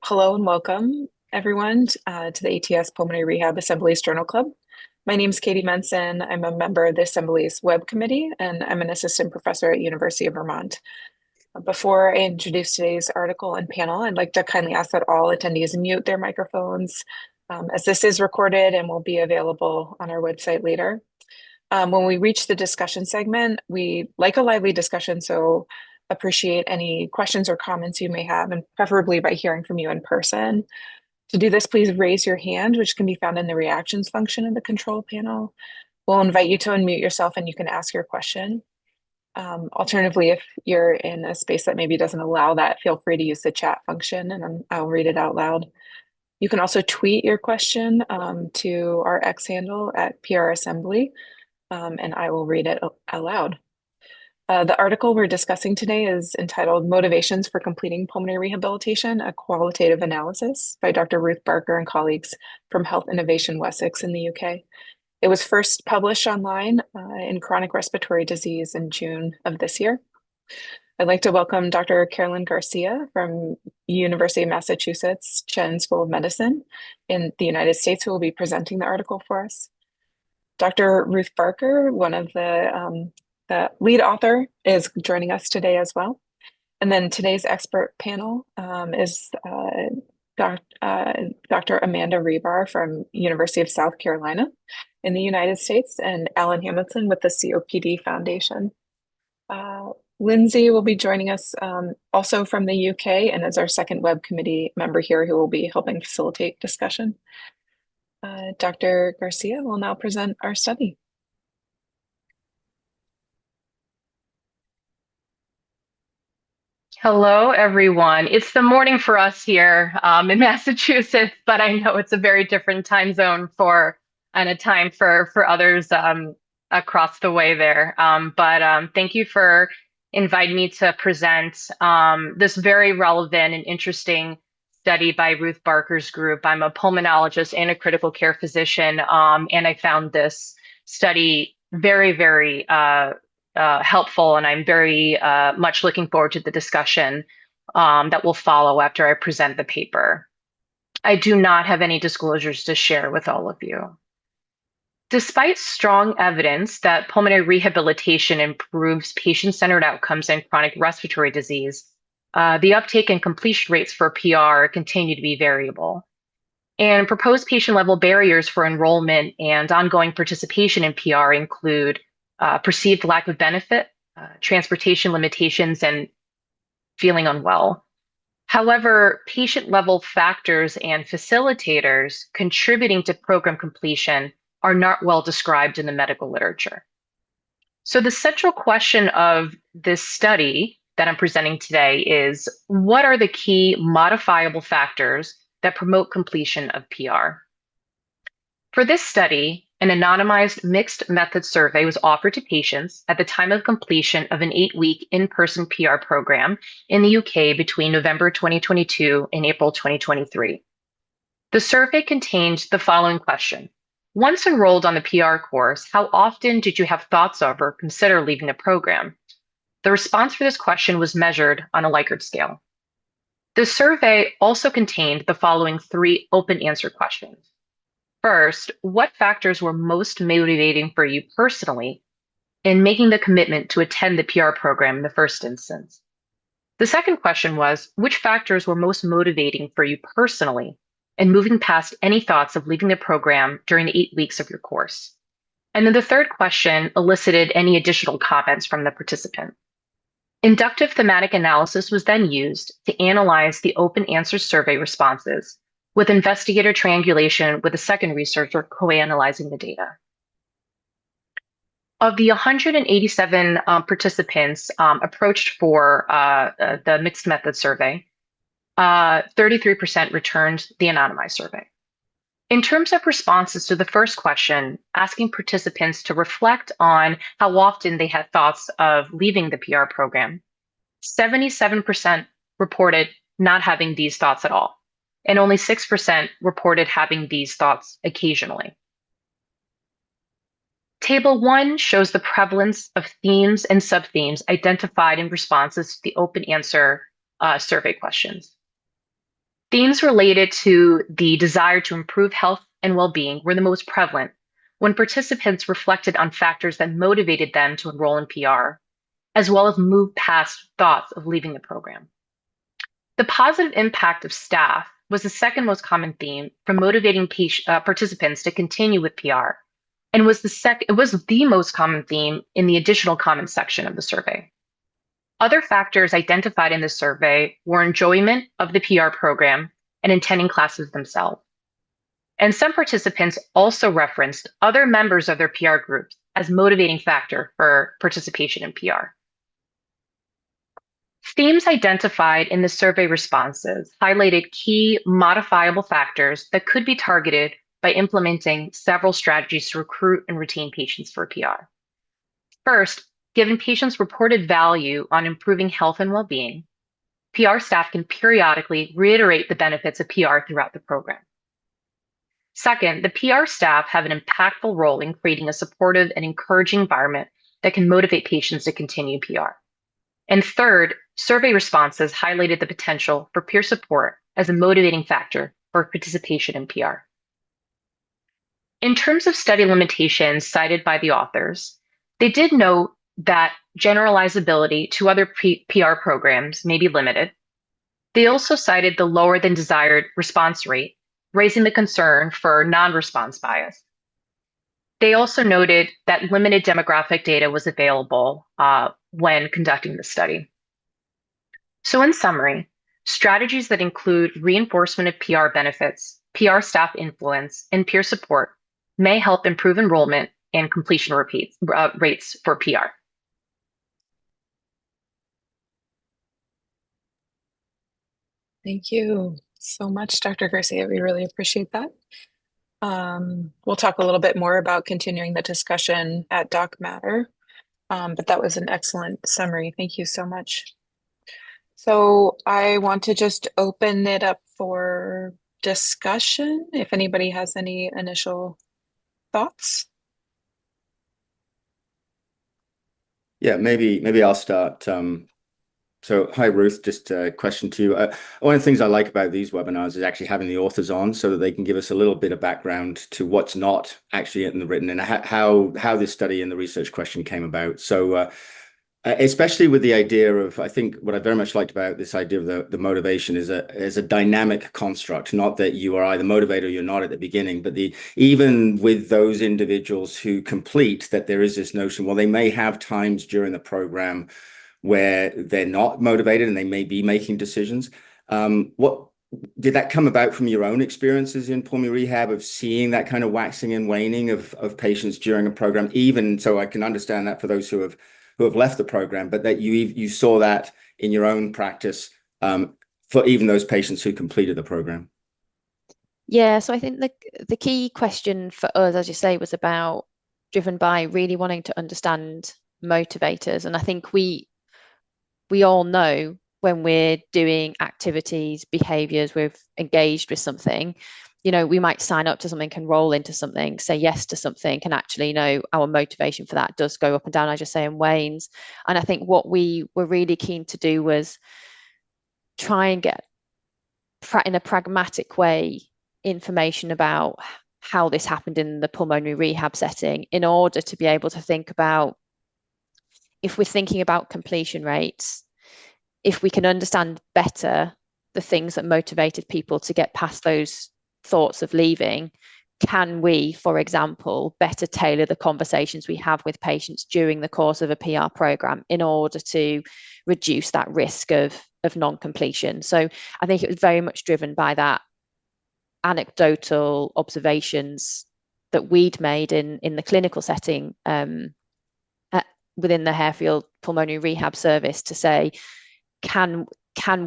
Hello and welcome, everyone, to the ATS Pulmonary Rehab Assemblies Journal Club. My name is Katie Menson. I'm a member of the Assemblies Web Committee, and I'm an assistant professor at University of Vermont. Before I introduce today's article and panel, I'd like to kindly ask that all attendees mute their microphones, as this is recorded and will be available on our website later. When we reach the discussion segment, we like a lively discussion, so appreciate any questions or comments you may have, and preferably by hearing from you in person. To do this, please raise your hand, which can be found in the reactions function of the control panel. We'll invite you to unmute yourself and you can ask your question. Alternatively, if you're in a space that maybe doesn't allow that, feel free to use the chat function and I'll read it out loud. You can also tweet your question to our X handle at PR Assembly, and I will read it aloud. The article we're discussing today is entitled Motivations for Completing Pulmonary Rehabilitation, a Qualitative Analysis by Dr. Ruth Barker and colleagues from Health Innovation Wessex in the UK. It was first published online in Chronic Respiratory Disease in June of this year. I'd like to welcome Dr. Carolyn Garcia from University of Massachusetts Chen School of Medicine in the United States, who will be presenting the article for us. Dr. Ruth Barker, one of the lead author, is joining us today as well. And then today's expert panel is Dr. Amanda Rebar from University of South Carolina in the United States, and Alan Hamilton with the COPD Foundation. Linzy will be joining us also from the UK and as our second web committee member here who will be helping facilitate discussion. Dr. Garcia will now present our study. Hello, everyone. It's the morning for us here in Massachusetts, but I know it's a very different time zone and a time for others across the way there. Thank you for inviting me to present this very relevant and interesting study by Ruth Barker's group. I'm a pulmonologist and a critical care physician, and I found this study very, very helpful, and I'm very much looking forward to the discussion that will follow after I present the paper. I do not have any disclosures to share with all of you. Despite strong evidence that pulmonary rehabilitation improves patient-centered outcomes in chronic respiratory disease, the uptake and completion rates for PR continue to be variable. And proposed patient-level barriers for enrollment and ongoing participation in PR include perceived lack of benefit, transportation limitations, and feeling unwell. However, patient-level factors and facilitators contributing to program completion are not well described in the medical literature. So the central question of this study that I'm presenting today is, what are the key modifiable factors that promote completion of PR? For this study, an anonymized mixed method survey was offered to patients at the time of completion of an 8-week in-person PR program in the UK between November 2022 and April 2023. The survey contained the following question. Once enrolled on the PR course, how often did you have thoughts of or consider leaving the program? The response for this question was measured on a Likert scale. The survey also contained the following 3 open answer questions. First, what factors were most motivating for you personally in making the commitment to attend the PR program in the first instance? The second question was, which factors were most motivating for you personally in moving past any thoughts of leaving the program during the 8 weeks of your course? And then the third question elicited any additional comments from the participant. Inductive thematic analysis was then used to analyze the open answer survey responses, with investigator triangulation with a second researcher co-analyzing the data. Of the 187 participants approached for the mixed method survey, 33% returned the anonymized survey. In terms of responses to the first question, asking participants to reflect on how often they had thoughts of leaving the PR program, 77% reported not having these thoughts at all, and only 6% reported having these thoughts occasionally. Table 1 shows the prevalence of themes and subthemes identified in responses to the open answer survey questions. Themes related to the desire to improve health and well-being were the most prevalent when participants reflected on factors that motivated them to enroll in PR, as well as move past thoughts of leaving the program. The positive impact of staff was the second most common theme for motivating participants to continue with PR, and it was the most common theme in the additional comments section of the survey. Other factors identified in the survey were enjoyment of the PR program and attending classes themselves. And some participants also referenced other members of their PR groups as motivating factor for participation in PR. Themes identified in the survey responses highlighted key modifiable factors that could be targeted by implementing several strategies to recruit and retain patients for PR. First, given patients' reported value on improving health and well-being, PR staff can periodically reiterate the benefits of PR throughout the program. Second, the PR staff have an impactful role in creating a supportive and encouraging environment that can motivate patients to continue PR. And third, survey responses highlighted the potential for peer support as a motivating factor for participation in PR. In terms of study limitations cited by the authors, they did note that generalizability to other PR programs may be limited. They also cited the lower than desired response rate, raising the concern for non-response bias. They also noted that limited demographic data was available when conducting the study. So in summary, strategies that include reinforcement of PR benefits, PR staff influence, and peer support may help improve enrollment and completion rates for PR. Thank you so much, Dr. Garcia. We really appreciate that. We'll talk a little bit more about continuing the discussion at Doc Matter, but that was an excellent summary. Thank you so much. So I want to just open it up for discussion, if anybody has any initial thoughts. Yeah, maybe I'll start. So hi, Ruth, just a question to you. One of the things I like about these webinars is actually having the authors on so that they can give us a little bit of background to what's not actually in the written and how this study and the research question came about. So especially with the idea of, I think what I very much liked about this idea of the motivation is a dynamic construct, not that you are either motivated or you're not at the beginning, but even with those individuals who complete, that there is this notion, well, they may have times during the program where they're not motivated and they may be making decisions. What did that come about from your own experiences in pulmonary rehab of seeing that kind of waxing and waning of patients during a program, even so I can understand that for those who have left the program, but that you saw that in your own practice for even those patients who completed the program? Yeah, so I think the key question for us, as you say, was about driven by really wanting to understand motivators. And I think we all know when we're doing activities, behaviors, we've engaged with something, we might sign up to something, can roll into something, say yes to something, and actually, our motivation for that does go up and down, as you say, and wanes. And I think what we were really keen to do was try and get, in a pragmatic way, information about how this happened in the pulmonary rehab setting in order to be able to think about, if we're thinking about completion rates, if we can understand better the things that motivated people to get past those thoughts of leaving, can we, for example, better tailor the conversations we have with patients during the course of a PR program in order to reduce that risk of non-completion? So I think it was very much driven by that anecdotal observations that we'd made in the clinical setting within the Harefield Pulmonary Rehab Service to say, can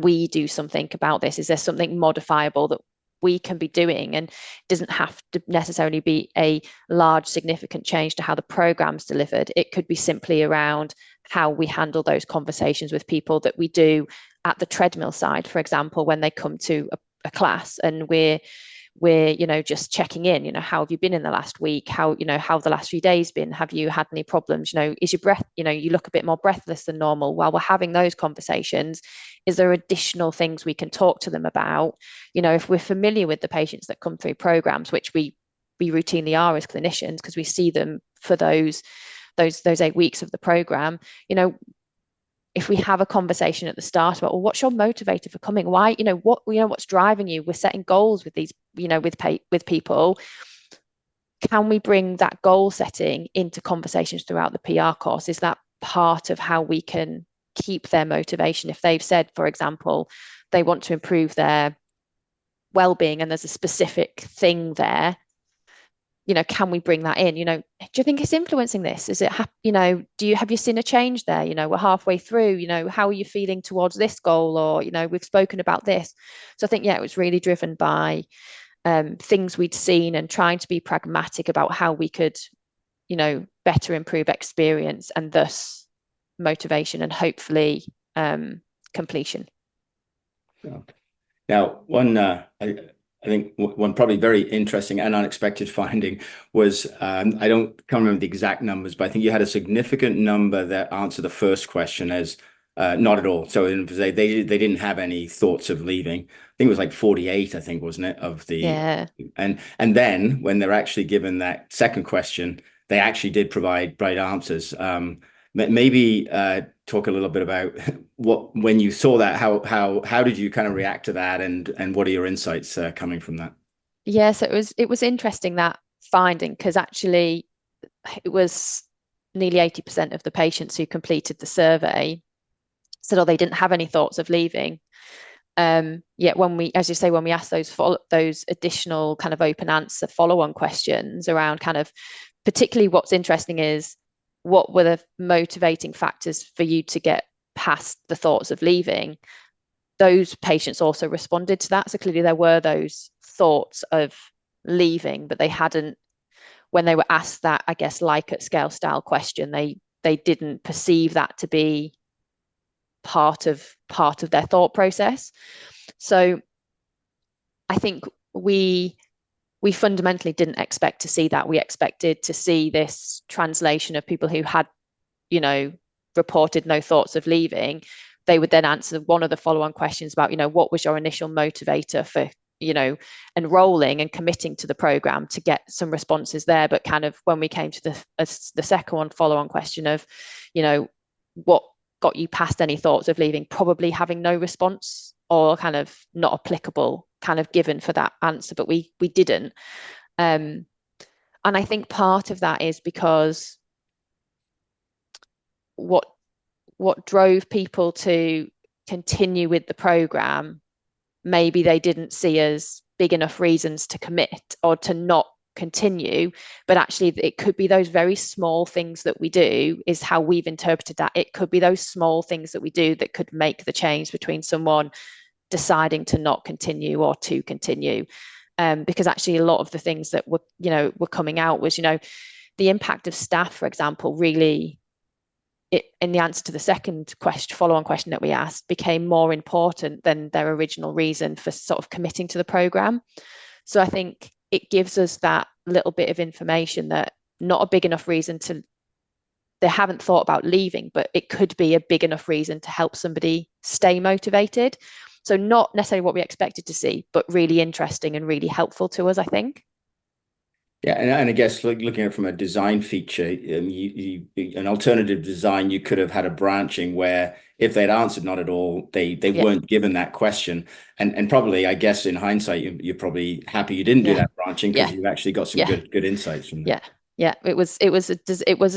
we do something about this? Is there something modifiable that we can be doing? And it doesn't have to necessarily be a large, significant change to how the program's delivered. It could be simply around how we handle those conversations with people that we do at the treadmill side, for example, when they come to a class and we're just checking in, how have you been in the last week? How have the last few days been? Have you had any problems? Is your breath, you look a bit more breathless than normal. While we're having those conversations, Is there additional things we can talk to them about? You know, if we're familiar with the patients that come through programs, which we routinely are as clinicians, because we see them for those 8 weeks of the program, you know, if we have a conversation at the start about, well, what's your motivator for coming? Why, you know, what's driving you? We're setting goals with these, you know, with people. Can we bring that goal setting into conversations throughout the PR course? Is that part of how we can keep their motivation? If they've said, for example, they want to improve their well-being and there's a specific thing there, you know, can we bring that in? You know, do you think it's influencing this? Is it, you know, have you seen a change there? You know, we're halfway through, you know, how are you feeling towards this goal? Or, you know, we've spoken about this. So I think, yeah, it was really driven by things we'd seen and trying to be pragmatic about how we could, you know, better improve experience and thus motivation and hopefully completion. Now, I think one probably very interesting and unexpected finding was, can't remember the exact numbers, but I think you had a significant number that answered the first question as not at all. So they didn't have any thoughts of leaving. I think it was like 48, I think, wasn't it? Of the and then when they're actually given that second question, they actually did provide bright answers. Maybe talk a little bit about when you saw that, how did you kind of react to that, and what are your insights coming from that? Yeah, so it was interesting, that finding, because actually it was nearly 80% of the patients who completed the survey said, oh, they didn't have any thoughts of leaving. Yet when we, as you say, when we asked those additional kind of open answer follow-on questions around kind of, particularly what's interesting is, what were the motivating factors for you to get past the thoughts of leaving? Those patients also responded to that. So clearly there were those thoughts of leaving, but they hadn't, when they were asked that, I guess, Likert scale style question, they didn't perceive that to be part of their thought process. So I think we fundamentally didn't expect to see that. We expected to see this translation of people who had, you know, reported no thoughts of leaving. They would then answer one of the follow-on questions about, you know, what was your initial motivator for, you know, enrolling and committing to the program, to get some responses there. But kind of when we came to the second one, follow-on question of, you know, what got you past any thoughts of leaving, probably having no response or kind of not applicable kind of given for that answer, but we didn't. And I think part of that is because what drove people to continue with the program, maybe they didn't see as big enough reasons to commit or to not continue, but actually it could be those very small things that we do, is how we've interpreted that. It could be those small things that we do that could make the change between someone deciding to not continue or to continue. Because actually a lot of the things that were coming out was, you know, the impact of staff, for example, really, in the answer to the second follow-on question that we asked, became more important than their original reason for sort of committing to the program. So I think it gives us that little bit of information that not a big enough reason they haven't thought about leaving, but it could be a big enough reason to help somebody stay motivated. So not necessarily what we expected to see, but really interesting and really helpful to us, I think. Yeah, and I guess looking at it from a design feature, an alternative design, you could have had a branching where if they'd answered not at all, they weren't given that question. And probably, I guess in hindsight, you're probably happy you didn't do that branching, because you've actually got some good insights from that. Yeah, it was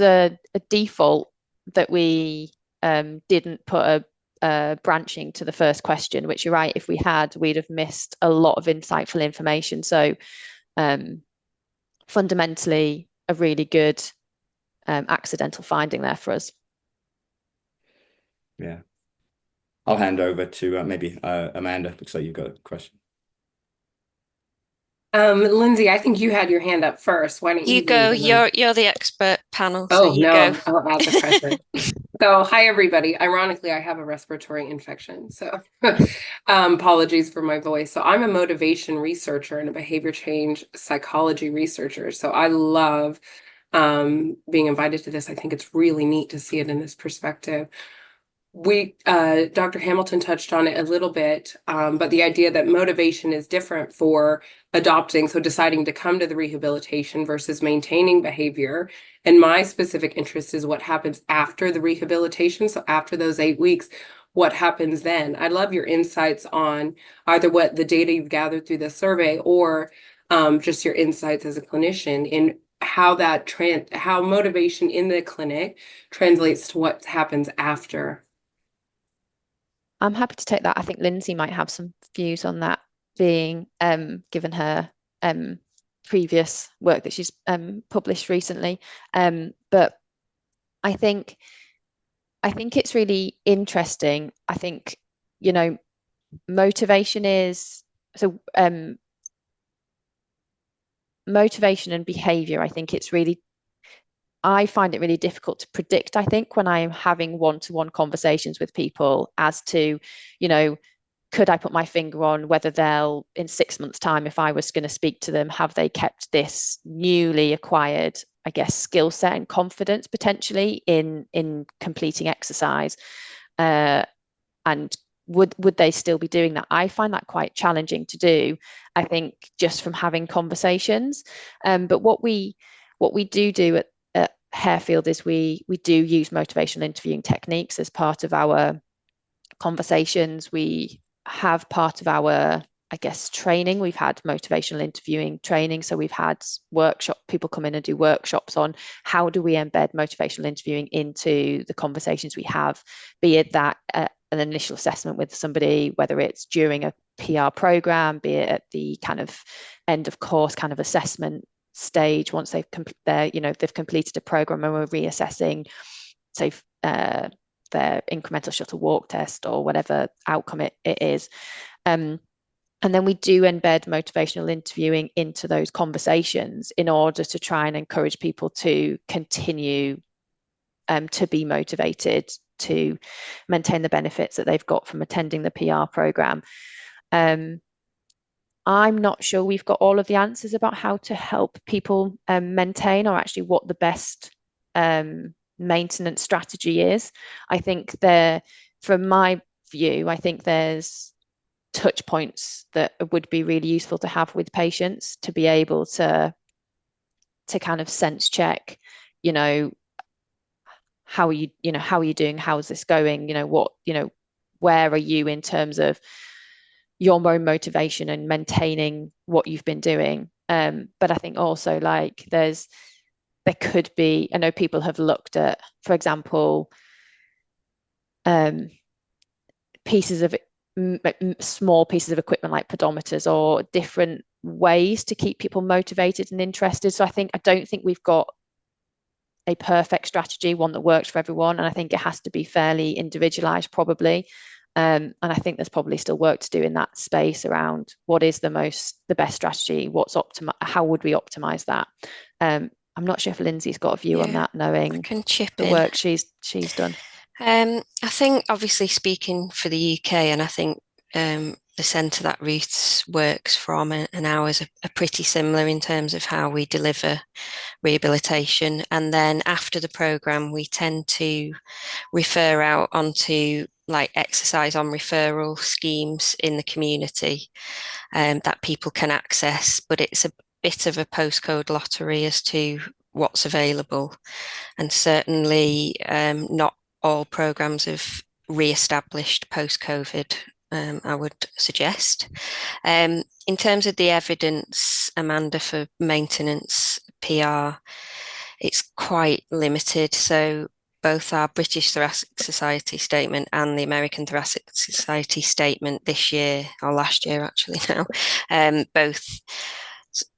a default that we didn't put a branching to the first question, which you're right, if we had, we'd have missed a lot of insightful information. So fundamentally a really good accidental finding there for us. Yeah. I'll hand over to maybe Amanda. Looks like you've got a question. Lindsay, I think you had your hand up first. Why don't you go? You're the expert panel. Oh, so you no, go. I'll add the pressure. So, hi, everybody. Ironically, I have a respiratory infection, so apologies for my voice. So I'm a motivation researcher and a behavior change psychology researcher. So I love being invited to this. I think it's really neat to see it in this perspective. Dr. Hamilton touched on it a little bit, but the idea that motivation is different for adopting, so deciding to come to the rehabilitation versus maintaining behavior. And my specific interest is what happens after the rehabilitation. So after those 8 weeks, what happens then? I'd love your insights on either what the data you've gathered through the survey or just your insights as a clinician in how how motivation in the clinic translates to what happens after. I'm happy to take that. I think Linzy might have some views on that, being given her previous work that she's published recently. But I think it's really interesting. I think, you know, motivation is so motivation and behavior. I find it really difficult to predict, I think, when I'm having one-to-one conversations with people as to, you know, could I put my finger on whether they'll, in 6 months' time, if I was going to speak to them, have they kept this newly acquired, I guess, skill set and confidence potentially in completing exercise? And would they still be doing that? I find that quite challenging to do, I think, just from having conversations. But what we do at Harefield is we do use motivational interviewing techniques as part of our conversations. We have part of our, I guess, training. We've had motivational interviewing training. So we've had people come in and do workshops on how do we embed motivational interviewing into the conversations we have, be it that an initial assessment with somebody, whether it's during a PR program, be it at the kind of end of course kind of assessment stage, once they've completed a program and we're reassessing, say, their incremental shuttle walk test or whatever outcome it is. And then we do embed motivational interviewing into those conversations in order to try and encourage people to continue to be motivated, to maintain the benefits that they've got from attending the PR program. I'm not sure we've got all of the answers about how to help people maintain, or actually what the best maintenance strategy is. I think from my view, I think there's touch points that would be really useful to have with patients to be able to kind of sense check, you know, how are you doing? How is this going? Where are you in terms of your own motivation and maintaining what you've been doing? But I think also, like, there could be, I know people have looked at, for example, small pieces of equipment like pedometers or different ways to keep people motivated and interested. So I don't think we've got a perfect strategy, one that works for everyone. And I think it has to be fairly individualized probably. And I think there's probably still work to do in that space around what is the best strategy, how would we optimize that? I'm not sure if Linzy's got a view on that, knowing I can chip the in. work she's done. I think, obviously, speaking for the UK, and I think the centre that Ruth's works from and ours are pretty similar in terms of how we deliver rehabilitation. And then after the programme, we tend to refer out onto like exercise on referral schemes in the community that people can access, but it's a bit of a postcode lottery as to what's available. And certainly not all programs have re-established post-COVID, I would suggest. In terms of the evidence, Amanda, for maintenance PR, it's quite limited. So both our British Thoracic Society statement and the American Thoracic Society statement this year, or last year actually now, both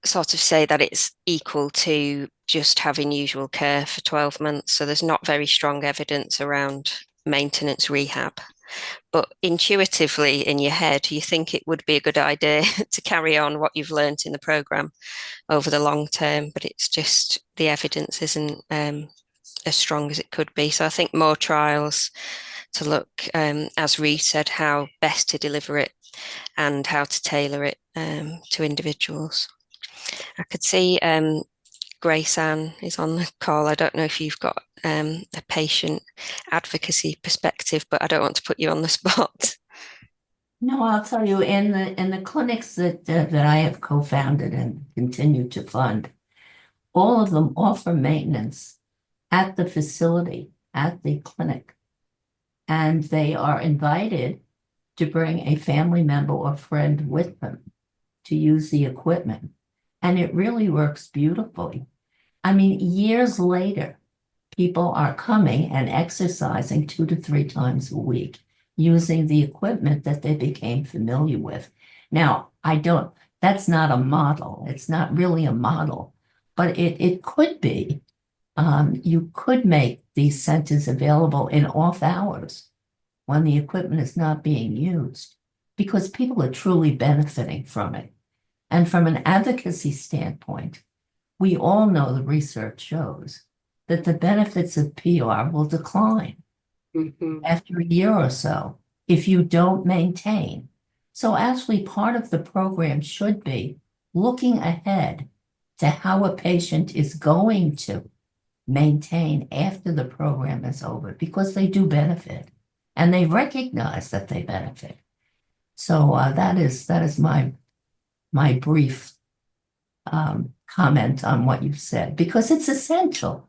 sort of say that it's equal to just having usual care for 12 months. So there's not very strong evidence around maintenance rehab. But intuitively in your head, you think it would be a good idea to carry on what you've learned in the programme over the long term, but it's just the evidence isn't as strong as it could be. So I think more trials to look, as Ruth said, how best to deliver it and how to tailor it to individuals. I could see Grace Ann is on the call. I don't know if you've got a patient advocacy perspective, but I don't want to put you on the spot. No, I'll tell you, in the clinics that I have co-founded and continue to fund, all of them offer maintenance at the facility, at the clinic. And they are invited to bring a family member or friend with them to use the equipment. And it really works beautifully. I mean, years later, people are coming and exercising 2 to 3 times a week using the equipment that they became familiar with. Now, that's not a model. It's not really a model, but it could be. You could make these centers available in off hours when the equipment is not being used, because people are truly benefiting from it. And from an advocacy standpoint, we all know the research shows that the benefits of PR will decline after a year or so if you don't maintain. So actually part of the program should be looking ahead to how a patient is going to maintain after the program is over, because they do benefit and they recognize that they benefit. So that is my brief comment on what you've said, because it's essential.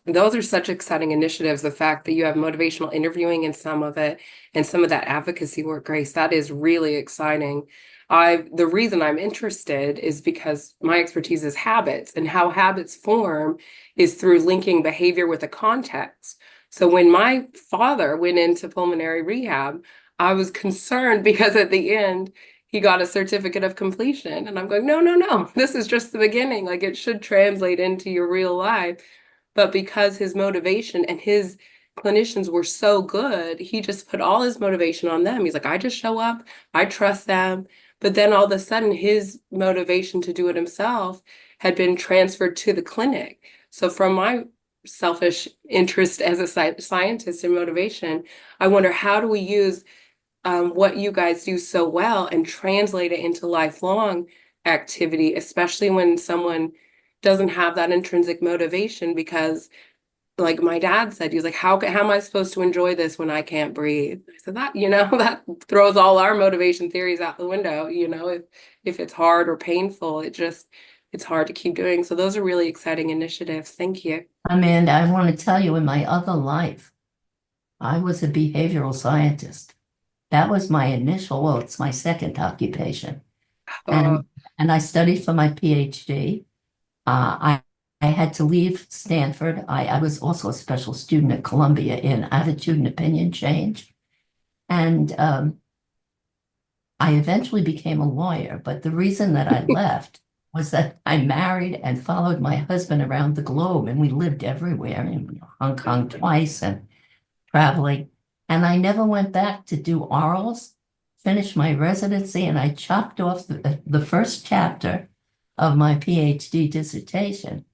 Those are such exciting initiatives. The fact that you have motivational interviewing in some of it and some of that advocacy work, Grace, that is really exciting. The reason I'm interested is because my expertise is habits, and how habits form is through linking behavior with a context. So when my father went into pulmonary rehab, I was concerned because at the end, he got a certificate of completion. And I'm going, no, this is just the beginning. Like, it should translate into your real life. But because his motivation and his clinicians were so good, he just put all his motivation on them. He's like, I just show up, I trust them. But then all of a sudden, his motivation to do it himself had been transferred to the clinic. So from my selfish interest as a scientist in motivation, I wonder, how do we use what you guys do so well and translate it into lifelong activity, especially when someone doesn't have that intrinsic motivation? Because, like my dad said, he was like, how am I supposed to enjoy this when I can't breathe? I said, that throws all our motivation theories out the window. If it's hard or painful, it's hard to keep doing. So those are really exciting initiatives. Thank you. Amanda, I want to tell you, in my other life, I was a behavioral scientist. That was my initial, it's my second occupation. And I studied for my PhD. I had to leave Stanford. I was also a special student at Columbia in attitude and opinion change. And I eventually became a lawyer. But the reason that I left was that I married and followed my husband around the globe, and we lived everywhere, in Hong Kong twice and traveling. And I never went back to do orals, finished my residency, and I chopped off the first chapter of my PhD dissertation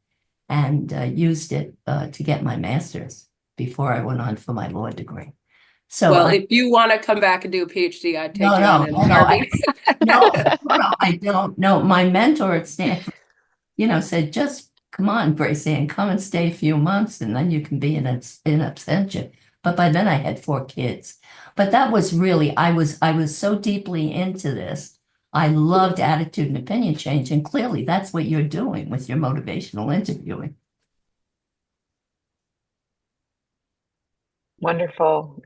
and used it to get my master's before I went on for my law degree. So, well, if you want to come back and do a PhD, I'd take you on in a heartbeat. No, I don't. No, my mentor at Stanford, said, just come on, Grace Ann, come and stay a few months, and then you can be in absentia. But by then I had 4 kids. But that was really, I was so deeply into this. I loved attitude and opinion change, and clearly that's what you're doing with your motivational interviewing. Wonderful.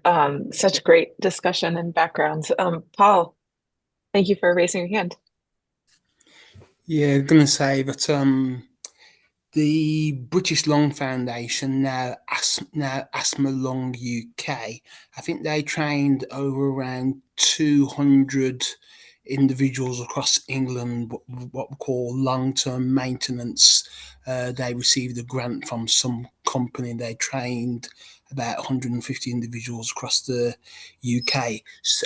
Such great discussion and backgrounds. Paul, thank you for raising your hand. Yeah, I'm going to say that the British Lung Foundation, now Asthma Lung UK, I think they trained over around 200 individuals across England, what we call long-term maintenance. They received a grant from some company. They trained about 150 individuals across the UK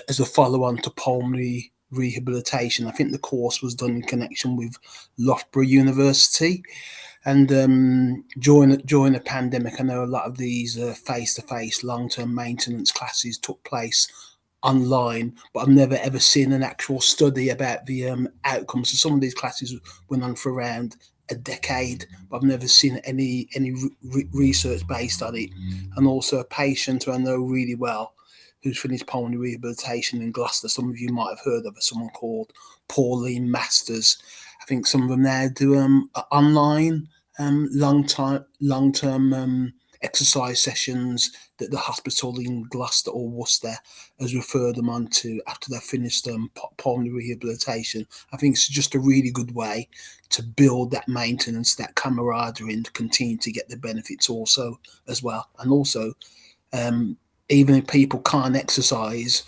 as a follow-on to pulmonary rehabilitation. I think the course was done in connection with Loughborough University. And during the pandemic, I know a lot of these face-to-face long-term maintenance classes took place online, but I've never ever seen an actual study about the outcomes. So some of these classes went on for around a decade, but I've never seen any research based on it. And also a patient who I know really well, who's finished pulmonary rehabilitation in Gloucester. Some of you might have heard of her, someone called Pauline Masters. I think some of them now do online long-term exercise sessions that the hospital in Gloucester or Worcester has referred them on to after they've finished pulmonary rehabilitation. I think it's just a really good way to build that maintenance, that camaraderie, and continue to get the benefits also as well. And also, even if people can't exercise,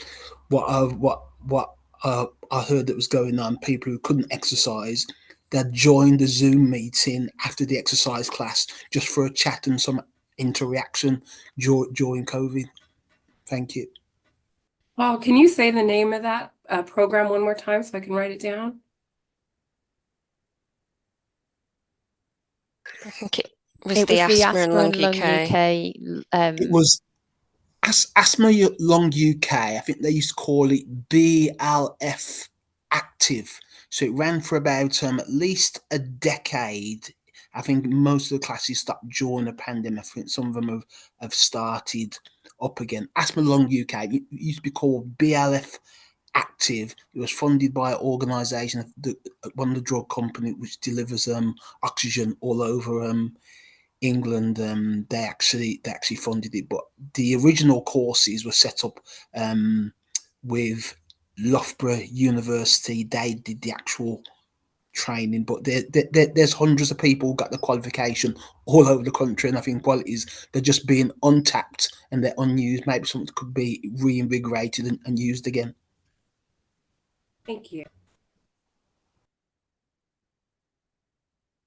what I heard that was going on, people who couldn't exercise, that joined the Zoom meeting after the exercise class just for a chat and some interaction during COVID. Thank you. Paul, can you say the name of that program one more time so I can write it down? I think it was the Asthma and Lung UK. It was Asthma Lung UK. I think they used to call it BLF Active. So it ran for about at least a decade. I think most of the classes stopped during the pandemic. I think some of them have started up again. Asthma Lung UK, it used to be called BLF Active. It was funded by an organisation, one of the drug companies which delivers oxygen all over England. They actually funded it, but the original courses were set up with Loughborough University. They did the actual training, but there's hundreds of people who got the qualification all over the country, and I think qualities, they're just being untapped and they're unused. Maybe something could be reinvigorated and used again. Thank you.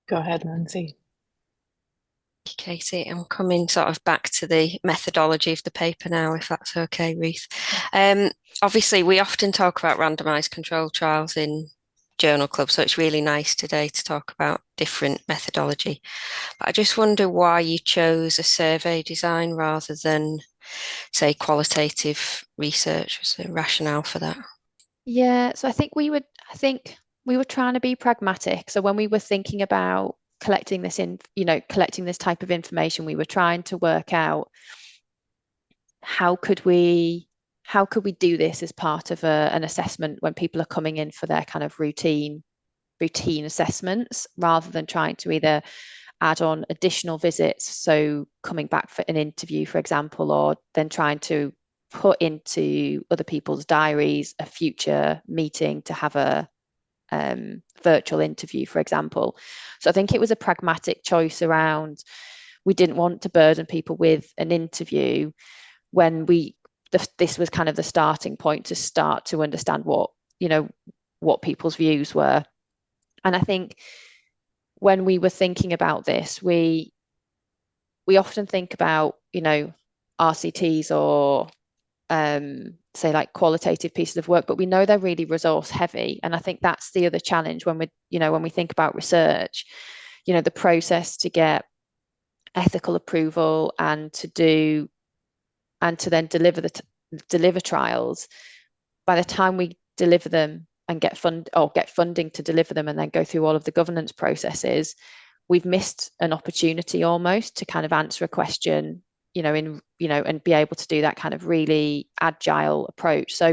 Go ahead, Linzy. Katie, I'm coming sort of back to the methodology of the paper now, if that's okay, Ruth. Obviously, we often talk about randomized controlled trials in journal club, so it's really nice today to talk about different methodology. But I just wonder why you chose a survey design rather than, say, qualitative research. Was there a rationale for that? Yeah, so I think we were trying to be pragmatic. So when we were thinking about collecting this type of information, we were trying to work out how could we do this as part of an assessment when people are coming in for their kind of routine assessments, rather than trying to either add on additional visits, so coming back for an interview, for example, or then trying to put into other people's diaries a future meeting to have a virtual interview, for example. So I think it was a pragmatic choice around, we didn't want to burden people with an interview when this was kind of the starting point to start to understand what people's views were. And I think when we were thinking about this, we often think about RCTs or say like qualitative pieces of work, but we know they're really resource heavy. And I think that's the other challenge when we think about research, the process to get ethical approval and to then deliver trials. By the time we deliver them and get funding to deliver them and then go through all of the governance processes, we've missed an opportunity almost to kind of answer a question and be able to do that kind of really agile approach. So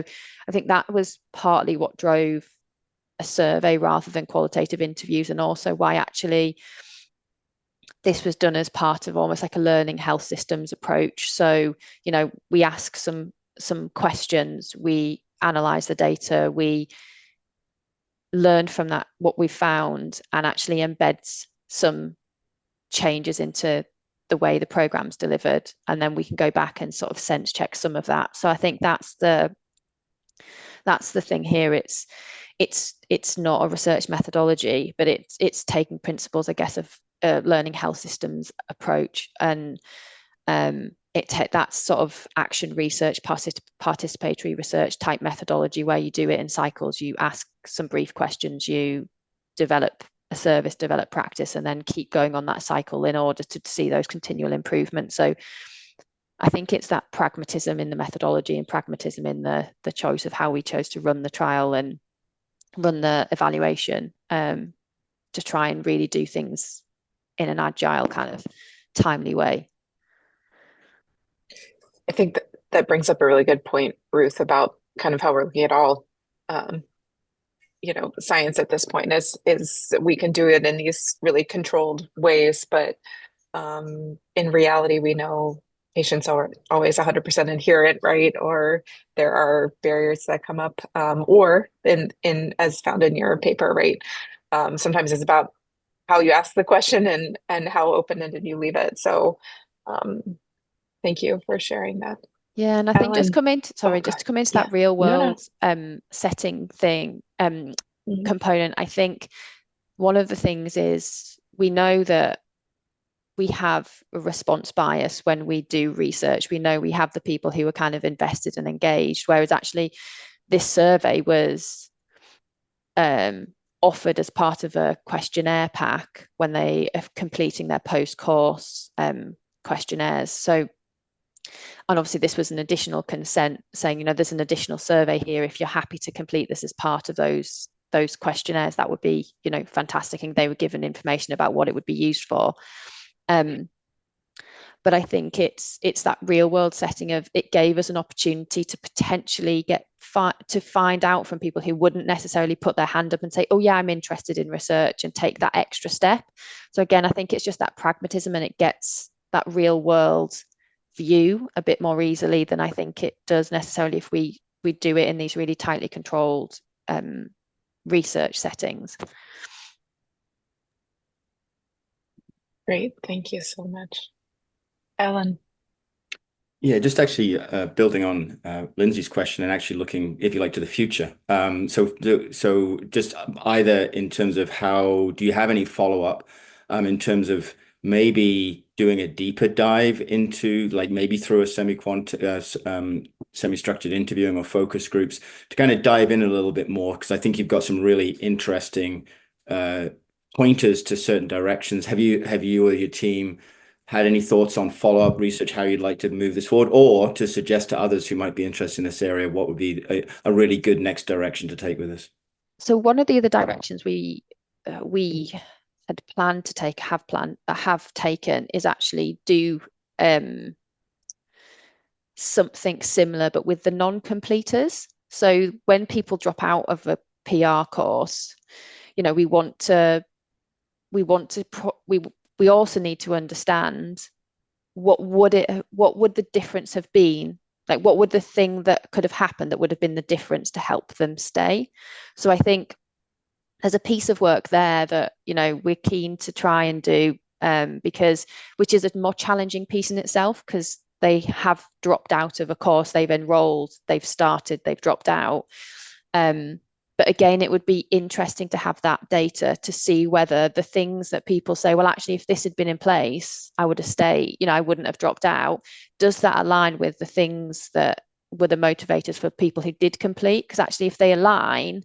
I think that was partly what drove a survey rather than qualitative interviews, and also why actually this was done as part of almost like a learning health systems approach. So, we ask some questions, we analyze the data, we learn from that what we found, and actually embeds some changes into the way the program's delivered, and then we can go back and sort of sense check some of that. So I think that's the thing here. It's not a research methodology, but it's taking principles, I guess, of learning health systems approach, and that's sort of action research, participatory research type methodology, where you do it in cycles. You ask some brief questions, you develop a service, develop practice, and then keep going on that cycle in order to see those continual improvements. So I think it's that pragmatism in the methodology and pragmatism in the choice of how we chose to run the trial and run the evaluation to try and really do things in an agile kind of timely way. I think that brings up a really good point, Ruth, about kind of how we're looking at all, science at this point is we can do it in these really controlled ways, but in reality, we know patients are always 100% adherent, right? Or there are barriers that come up, or in as found in your paper, right? Sometimes it's about how you ask the question and how open-ended you leave it. So thank you for sharing that. Yeah, and I think just come into Yeah. that real No, no. world setting thing Mhm. component. I think one of the things is we know that we have a response bias when we do research. We know we have the people who are kind of invested and engaged, whereas actually this survey was offered as part of a questionnaire pack when they are completing their post-course questionnaires. So, and obviously this was an additional consent saying, there's an additional survey here. If you're happy to complete this as part of those questionnaires, that would be, fantastic. And they were given information about what it would be used for. But I think it's that real world setting of it gave us an opportunity to potentially to find out from people who wouldn't necessarily put their hand up and say, oh yeah, I'm interested in research, and take that extra step. So again, I think it's just that pragmatism, and it gets that real world view a bit more easily than I think it does necessarily if we do it in these really tightly controlled research settings. Great, thank you so much. Ellen. Yeah, just actually building on Linzy's question and actually looking, if you like, to the future. So just either in terms of how do you have any follow-up in terms of maybe doing a deeper dive into, like maybe through a semi-structured interviewing or focus groups to kind of dive in a little bit more, because I think you've got some really interesting pointers to certain directions. Have you or your team had any thoughts on follow-up research, how you'd like to move this forward, or to suggest to others who might be interested in this area what would be a really good next direction to take with this? So one of the other directions we had planned to take, have taken, is actually do something similar, but with the non-completers. So when people drop out of a PR course, we also need to understand what would the difference have been, like what would the thing that could have happened that would have been the difference to help them stay. So I think there's a piece of work there that we're keen to try and do, which is a more challenging piece in itself, because they have dropped out of a course, they've enrolled, they've started, they've dropped out. But again, it would be interesting to have that data to see whether the things that people say, well, actually, if this had been in place, I would have stayed, I wouldn't have dropped out. Does that align with the things that were the motivators for people who did complete? Because actually, if they align,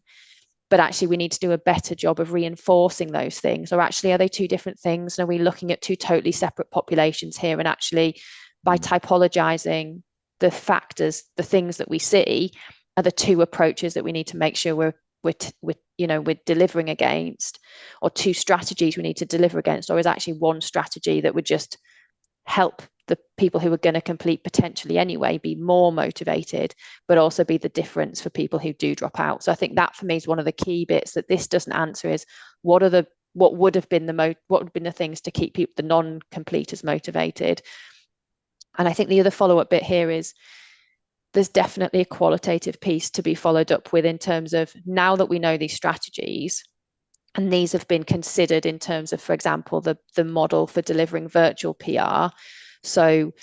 but actually we need to do a better job of reinforcing those things, or actually, are they two different things? And are we looking at two totally separate populations here? And actually, by typologizing the factors, the things that we see, are the two approaches that we need to make sure we're delivering against, or two strategies we need to deliver against, or is actually one strategy that would just help the people who are going to complete potentially anyway be more motivated, but also be the difference for people who do drop out. So I think that for me is one of the key bits that this doesn't answer, is what would have been the things to keep the non-completers motivated. And I think the other follow-up bit here is there's definitely a qualitative piece to be followed up with, in terms of, now that we know these strategies and these have been considered in terms of, for example, the model for delivering virtual PR. So,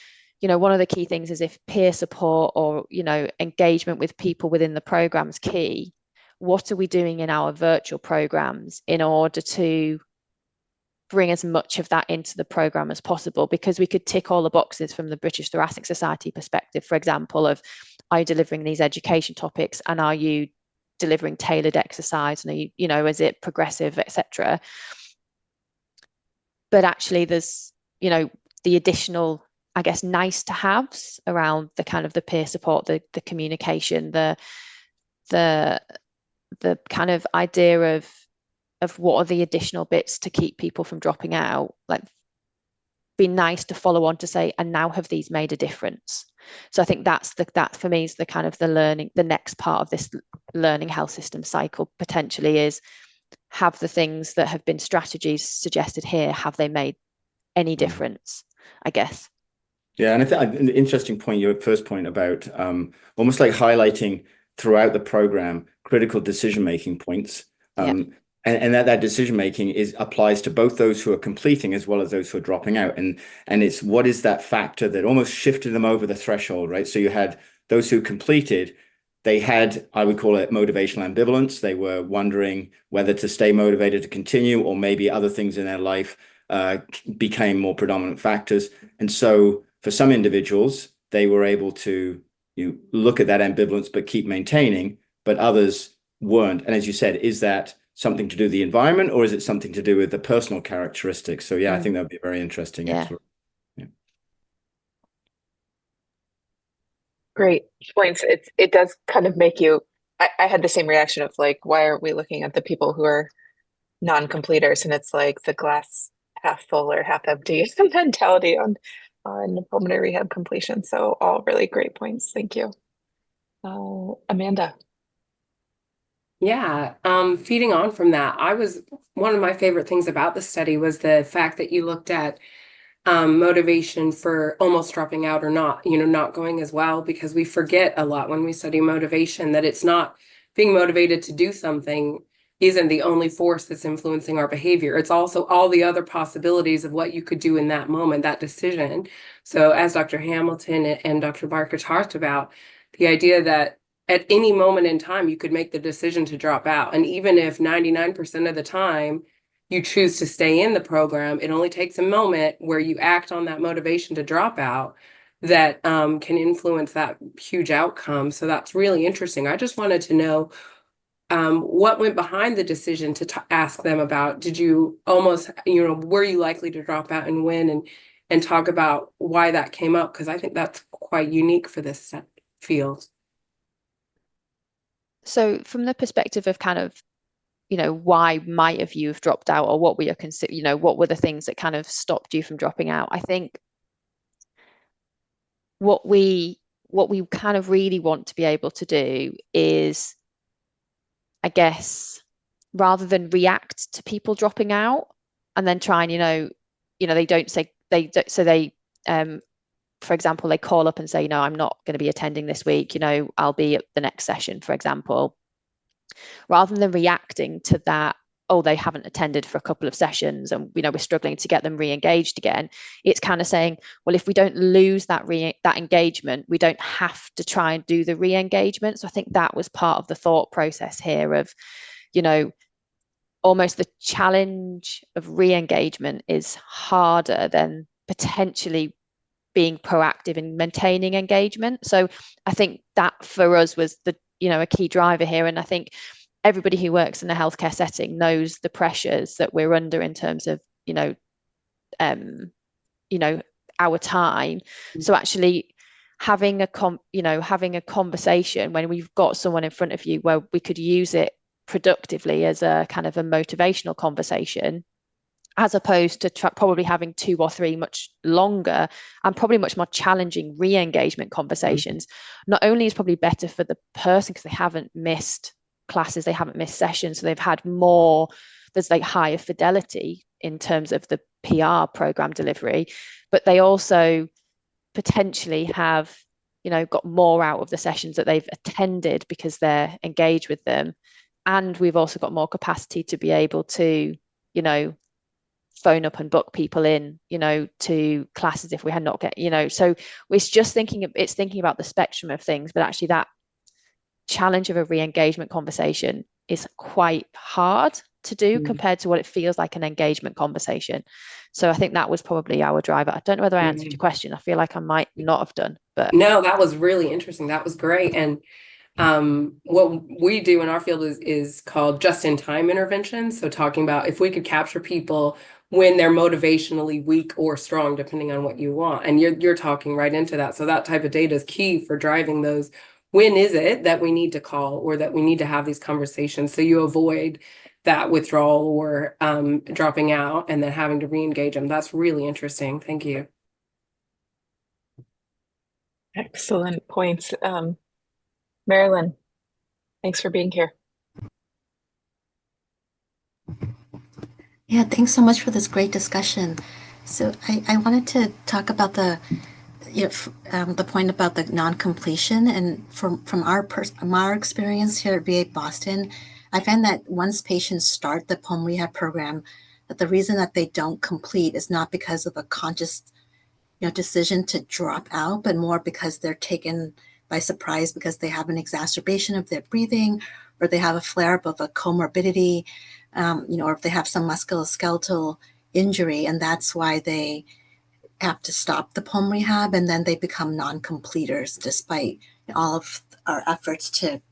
one of the key things is, if peer support or, engagement with people within the program is key, what are we doing in our virtual programs in order to bring as much of that into the program as possible? Because we could tick all the boxes from the British Thoracic Society perspective, for example, of, are you delivering these education topics, and are you delivering tailored exercise, and are you, is it progressive, etc. But actually there's, the additional, I guess, nice to haves around the kind of the peer support, the communication, the kind of idea of of what are the additional bits to keep people from dropping out, like be nice to follow on to say, and now have these made a difference? So I think that for me is the kind of the learning, the next part of this learning health system cycle potentially is, have the things that have been strategies suggested here, have they made any difference, I guess. Yeah, and I think an interesting point, your first point about almost like highlighting throughout the program critical decision-making points. And that decision-making applies to both those who are completing as well as those who are dropping out. And it's what is that factor that almost shifted them over the threshold, right? So you had those who completed, they had, I would call it motivational ambivalence. They were wondering whether to stay motivated to continue, or maybe other things in their life became more predominant factors. And so for some individuals, they were able to look at that ambivalence but keep maintaining, but others weren't. And as you said, is that something to do with the environment, or is it something to do with the personal characteristics? So I think that would be very interesting. Yeah. Great points. It does kind of make you, I had the same reaction of like, why aren't we looking at the people who are non-completers? And it's like the glass half full or half empty mentality on pulmonary rehab completion. So all really great points. Thank you. Amanda. Yeah, feeding on from that, one of my favorite things about the study was the fact that you looked at motivation for almost dropping out or not going as well, because we forget a lot when we study motivation that it's not being motivated to do something isn't the only force that's influencing our behavior. It's also all the other possibilities of what you could do in that moment, that decision. So as Dr. Hamilton and Dr. Barker talked about, the idea that at any moment in time, you could make the decision to drop out. And even if 99% of the time you choose to stay in the program, it only takes a moment where you act on that motivation to drop out that can influence that huge outcome. So that's really interesting. I just wanted to know what went behind the decision to ask them about, did you almost, were you likely to drop out and when, and talk about why that came up? Because I think that's quite unique for this field. So from the perspective of kind of, why might have you have dropped out, or what were your what were the things that kind of stopped you from dropping out? I think what we kind of really want to be able to do is, I guess, rather than react to people dropping out and then try and, they don't say, for example, they call up and say, I'm not going to be attending this week, I'll be at the next session, for example. Rather than reacting to that, oh, they haven't attended for a couple of sessions and, we're struggling to get them re-engaged again. It's kind of saying, well, if we don't lose that engagement, we don't have to try and do the re-engagement. So I think that was part of the thought process here of, almost the challenge of re-engagement is harder than potentially being proactive in maintaining engagement. So I think that for us was a key driver here. And I think everybody who works in a healthcare setting knows the pressures that we're under in terms of, our time. So actually having a conversation when we've got someone in front of you where we could use it productively as a kind of a motivational conversation, as opposed to probably having 2 or 3 much longer and probably much more challenging re-engagement conversations, not only is probably better for the person because they haven't missed classes, they haven't missed sessions, so they've had more, there's like higher fidelity in terms of the PR program delivery, but they also potentially have, got more out of the sessions that they've attended because they're engaged with them. And we've also got more capacity to be able to, phone up and book people in, to classes if we had not get, so it's just thinking about the spectrum of things, but actually that challenge of a re-engagement conversation is quite hard to do compared to what it feels like an engagement conversation. So I think that was probably our driver. I don't know whether I answered your question. I feel like I might not have done, but no, that was really interesting. That was great. And what we do in our field is called just-in-time intervention. So talking about if we could capture people when they're motivationally weak or strong, depending on what you want. And you're talking right into that. So that type of data is key for driving those. When is it that we need to call or that we need to have these conversations? So you avoid that withdrawal or dropping out and then having to re-engage them. That's really interesting. Thank you. Excellent points. Marilyn, thanks for being here. Yeah, thanks so much for this great discussion. So I wanted to talk about the point about the non-completion, and from our experience here at VA Boston, I find that once patients start the pulm rehab program, that the reason that they don't complete is not because of a conscious decision to drop out, but more because they're taken by surprise because they have an exacerbation of their breathing, or they have a flare-up of a comorbidity, or if they have some musculoskeletal injury, and that's why they have to stop the pulm rehab, and then they become non-completers despite all of our efforts to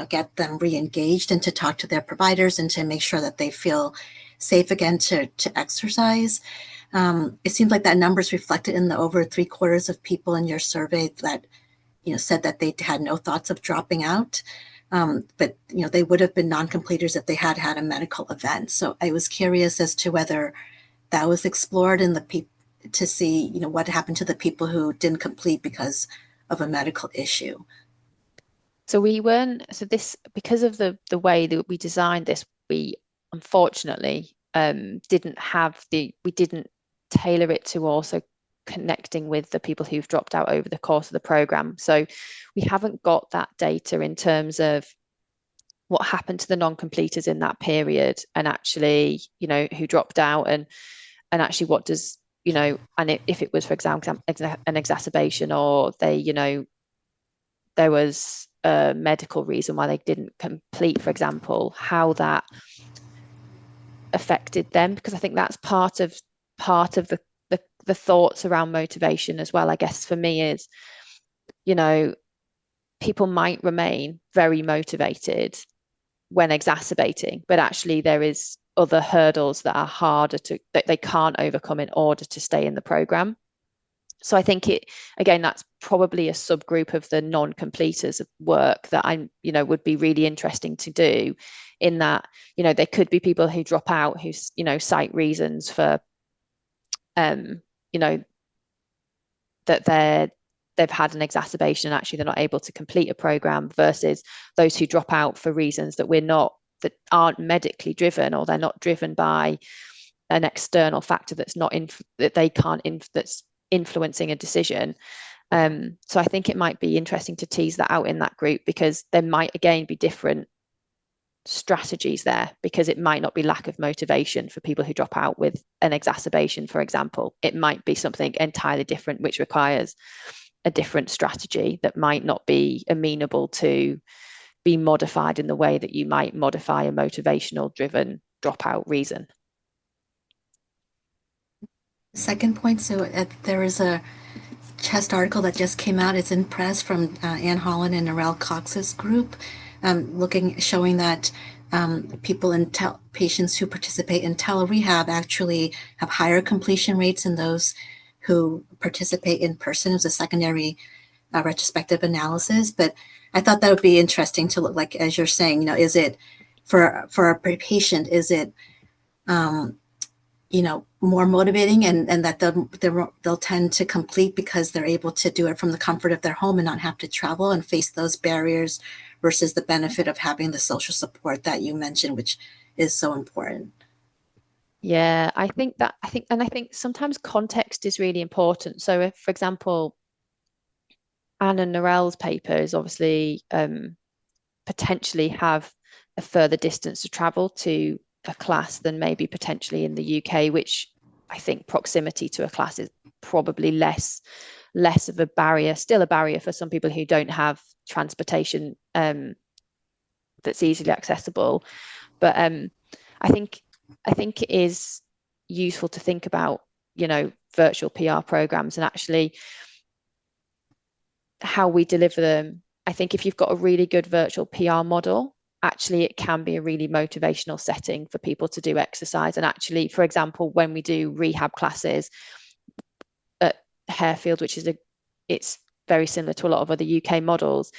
get them re-engaged and to talk to their providers and to make sure that they feel safe again to exercise. It seems like that number is reflected in the over 3/4 of people in your survey that said that they had no thoughts of dropping out. But they would have been non-completers if they had had a medical event. So I was curious as to whether that was explored in to see what happened to the people who didn't complete because of a medical issue. So because of the way that we designed this, we unfortunately didn't tailor it to also connecting with the people who've dropped out over the course of the program. So we haven't got that data in terms of what happened to the non-completers in that period, and actually, who dropped out, and actually what does, and if it was, for example, an exacerbation, or there was a medical reason why they didn't complete, for example, how that affected them, because I think that's part of the thoughts around motivation as well, I guess, for me, is people might remain very motivated when exacerbating, but actually there is other hurdles that are harder that they can't overcome in order to stay in the program. So I think that's probably a subgroup of the non-completers of work that would be really interesting to do, in that, there could be people who drop out who, cite reasons for, that they've had an exacerbation and actually they're not able to complete a program, versus those who drop out for reasons that aren't medically driven, or they're not driven by an external factor that's influencing a decision. So I think it might be interesting to tease that out in that group, because there might again be different strategies there, because it might not be lack of motivation for people who drop out with an exacerbation, for example. It might be something entirely different which requires a different strategy that might not be amenable to be modified in the way that you might modify a motivational driven dropout reason. Second point, so there is a CHEST article that just came out. It's in press from Ann Holland and Narelle Cox's group, showing that patients who participate in tele-rehab actually have higher completion rates than those who participate in person. As a secondary retrospective analysis, but I thought that would be interesting to look, like, as you're saying, is it for a patient, is it more motivating, and that they'll tend to complete because they're able to do it from the comfort of their home and not have to travel and face those barriers, versus the benefit of having the social support that you mentioned, which is so important. Yeah, I think sometimes context is really important. So if, for example, Anne and Narelle's papers obviously potentially have a further distance to travel to a class than maybe potentially in the UK, which I think proximity to a class is probably less of a barrier, still a barrier for some people who don't have transportation that's easily accessible. But I think it is useful to think about, virtual PR programs and actually how we deliver them. I think if you've got a really good virtual PR model, actually it can be a really motivational setting for people to do exercise. And actually, for example, when we do rehab classes at Harefield, which is it's very similar to a lot of other UK models,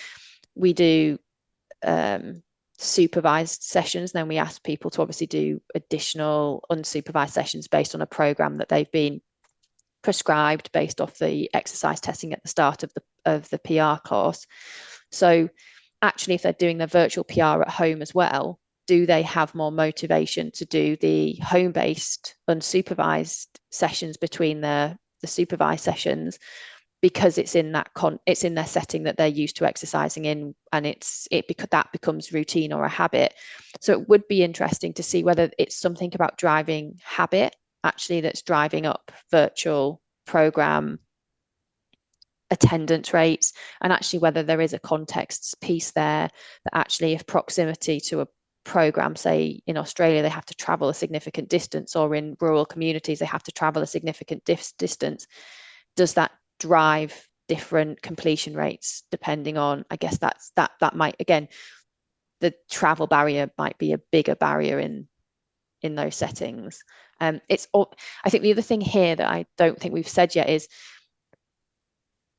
we do supervised sessions. Then we ask people to obviously do additional unsupervised sessions based on a program that they've been prescribed based off the exercise testing at the start of the PR course. So actually, if they're doing their virtual PR at home as well, do they have more motivation to do the home-based unsupervised sessions between the supervised sessions, because it's in their setting that they're used to exercising in, and that becomes routine or a habit. So it would be interesting to see whether it's something about driving habit actually that's driving up virtual program attendance rates, and actually whether there is a context piece there that actually, if proximity to a program, say in Australia, they have to travel a significant distance, or in rural communities they have to travel a significant distance, does that drive different completion rates depending on, I guess that might, again, the travel barrier might be a bigger barrier in those settings. I think the other thing here that I don't think we've said yet is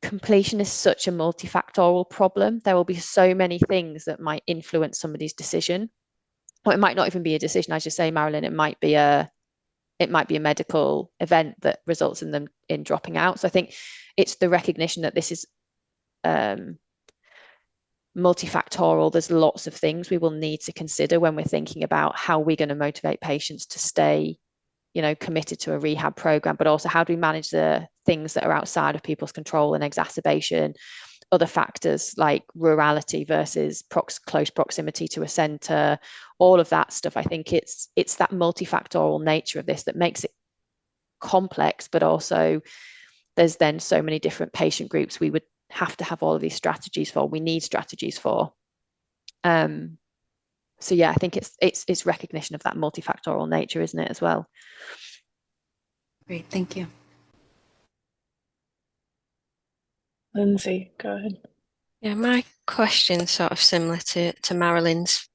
completion is such a multifactorial problem. There will be so many things that might influence somebody's decision, or it might not even be a decision. As you say, Marilyn, it might be a medical event that results in them in dropping out. So I think it's the recognition that this is multifactorial. There's lots of things we will need to consider when we're thinking about how we're going to motivate patients to stay, committed to a rehab program, but also how do we manage the things that are outside of people's control and exacerbation, other factors like rurality versus close proximity to a centre, all of that stuff. I think it's that multifactorial nature of this that makes it complex, but also there's then so many different patient groups we would have to have all of these strategies for. We need strategies for. So yeah, I think it's recognition of that multifactorial nature, isn't it, as well? Great, thank you. Linzy, go ahead. Yeah, my question's sort of similar to Marilyn's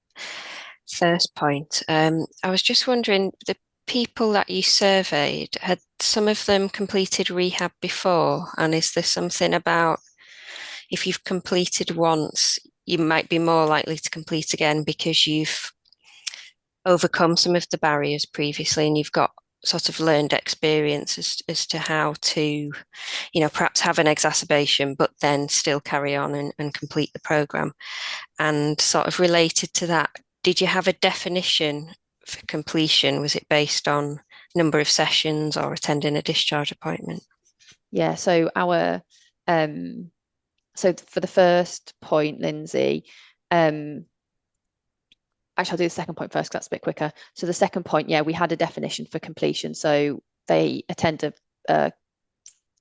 first point. I was just wondering, the people that you surveyed, had some of them completed rehab before? And is there something about, if you've completed once, you might be more likely to complete again because you've overcome some of the barriers previously and you've got sort of learned experience as to how to, perhaps have an exacerbation, but then still carry on and complete the program? And sort of related to that, did you have a definition for completion? Was it based on number of sessions or attending a discharge appointment? Yeah, so so for the first point, Linzy, actually I'll do the second point first because that's a bit quicker. So the second point, yeah, we had a definition for completion. So they attend a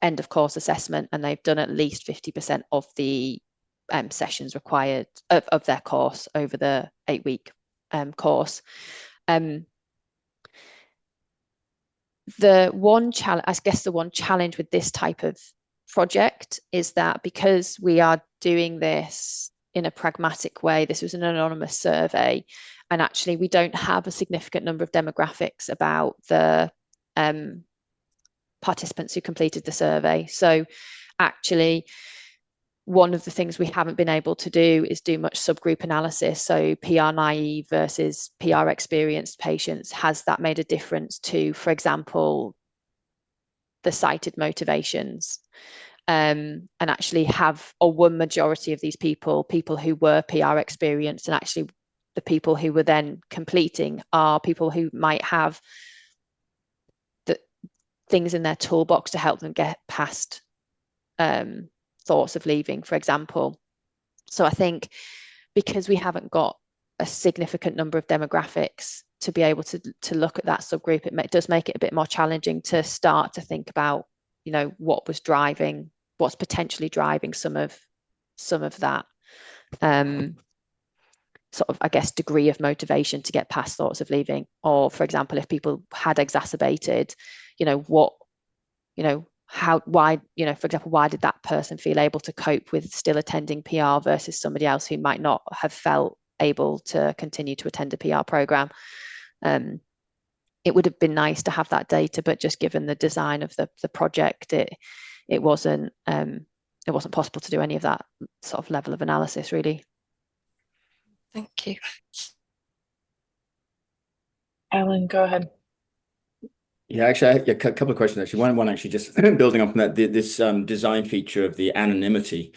end of course assessment and they've done at least 50% of the sessions required of their course over the 8-week course. The one challenge with this type of project is that because we are doing this in a pragmatic way, this was an anonymous survey, and actually we don't have a significant number of demographics about the participants who completed the survey. So actually, one of the things we haven't been able to do is do much subgroup analysis. So PR naive versus PR experienced patients, has that made a difference to, for example, the cited motivations? And actually one majority of these people who were PR experienced, and actually the people who were then completing are people who might have the things in their toolbox to help them get past thoughts of leaving, for example. So I think because we haven't got a significant number of demographics to be able to look at that subgroup, it does make it a bit more challenging to start to think about, what's potentially driving some of that sort of, I guess, degree of motivation to get past thoughts of leaving. Or, for example, if people had exacerbated, why did that person feel able to cope with still attending PR versus somebody else who might not have felt able to continue to attend a PR program? It would have been nice to have that data, but just given the design of the project, it wasn't possible to do any of that sort of level of analysis, really. Thank you. Ellen, go ahead. Yeah, actually, I have a couple of questions. Actually, one actually just building on from that, this design feature of the anonymity.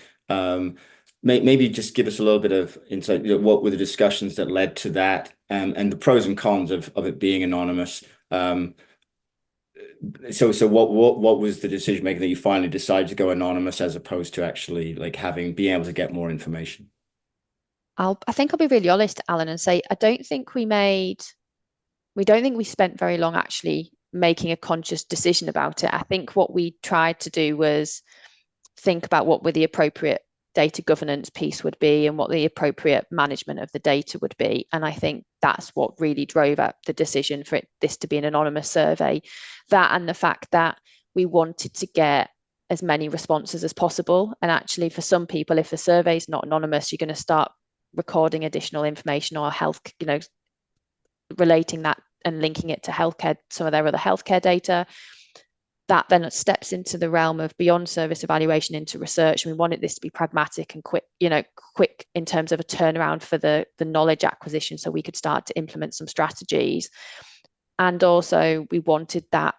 Maybe just give us a little bit of insight. What were the discussions that led to that, and the pros and cons of it being anonymous? So what was the decision making that you finally decided to go anonymous as opposed to actually like being able to get more information? I think I'll be really honest, Alan, and say I don't think we spent very long actually making a conscious decision about it. I think what we tried to do was think about what were the appropriate data governance piece would be and what the appropriate management of the data would be. And I think that's what really drove up the decision for this to be an anonymous survey. That and the fact that we wanted to get as many responses as possible. And actually for some people, if the survey is not anonymous, you're going to start recording additional information or health, relating that and linking it to healthcare, some of their other healthcare data. That then steps into the realm of beyond service evaluation into research. And we wanted this to be pragmatic and quick in terms of a turnaround for the knowledge acquisition so we could start to implement some strategies. And also we wanted that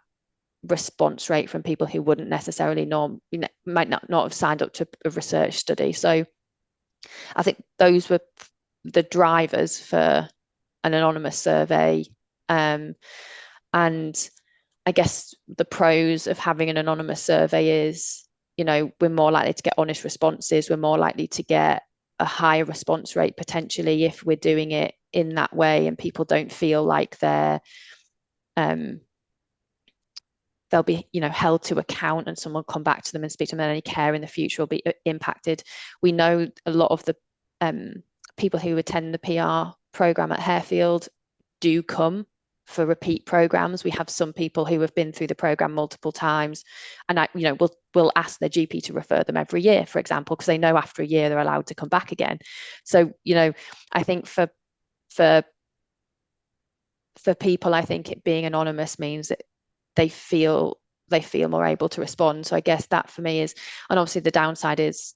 response rate from people who wouldn't necessarily might not have signed up to a research study. So I think those were the drivers for an anonymous survey. And I guess the pros of having an anonymous survey is, we're more likely to get honest responses. We're more likely to get a higher response rate potentially if we're doing it in that way, and people don't feel like they'll be, held to account and someone come back to them and speak to them, and any care in the future will be impacted. We know a lot of the people who attend the PR program at Harefield do come for repeat programs. We have some people who have been through the program multiple times, and we'll ask their GP to refer them every year, for example, because they know after a year they're allowed to come back again. So I think for people, I think it being anonymous means that they feel more able to respond. So I guess that for me is, and obviously the downside is